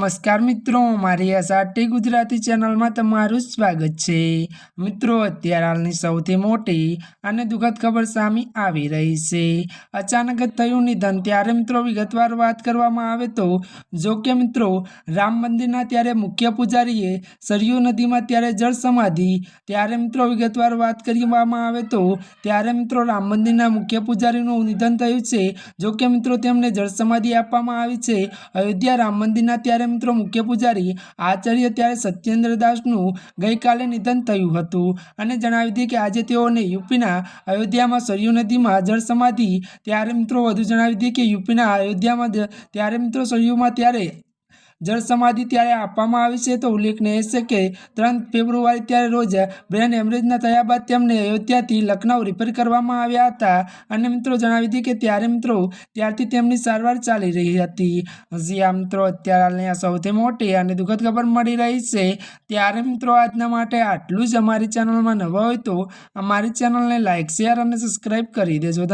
नमस्कार मित्रों, मारी एसआरटी गुजराती चेनल में तमारुं स्वागत है। मित्रों, अत्यार हालनी सौथी मोटी अने दुखद खबर सामे आवी रही है। अचानक ज थयुं निधन। त्यारे मित्रों विगतवार बात करवामां आवे तो जो के मित्रों राम मंदिरना त्यारे मुख्य पुजारीए सरयू नदी में त्यारे जल समाधि। त्यारे मित्रों विगतवार बात करवामां आवे तो त्यारे मित्रों राम मंदिरना मुख्य पुजारीनुं निधन थयुं छे। जो के मित्रों तेमने जल समाधि आपवामां आवी छे। अयोध्या राम मंदिरना त्यारे मित्रों मुख्य पुजारी आचार्य त्यारे सत्येन्द्र दासनुं गई काले निधन थयुं हतुं अने जणावी दीए के आजे तेओने यूपीना अयोध्यामां सरयू नदीमां जल समाधि। त्यारे मित्रों वधु जणावी दीए के यूपीना अयोध्यामां त्यारे मित्रों सरयूमां त्यारे जल समाधि त्यारे आपवामां आवी छे। तो उल्लेखनीय है कि 3 फेब्रुआरी त्यारे रोज ब्रेन हेमरेजना थया बाद तेमने अयोध्याथी लखनऊ रिफर करवामां आव्या हता अने मित्रों जणावी दीए के त्यारे मित्रों त्यारथी तेमनी सारवार चाली रही हती। हजी आ मित्रों अत्यार हालनी आ सौथी मोटी अने दुखद खबर मळी रही छे। त्यारे मित्रों आजना माटे आटलुं ज। अमारी चेनलमां नवा होय तो अमारी चेनलने लाइक शेर अने सब्सक्राइब करी देजो।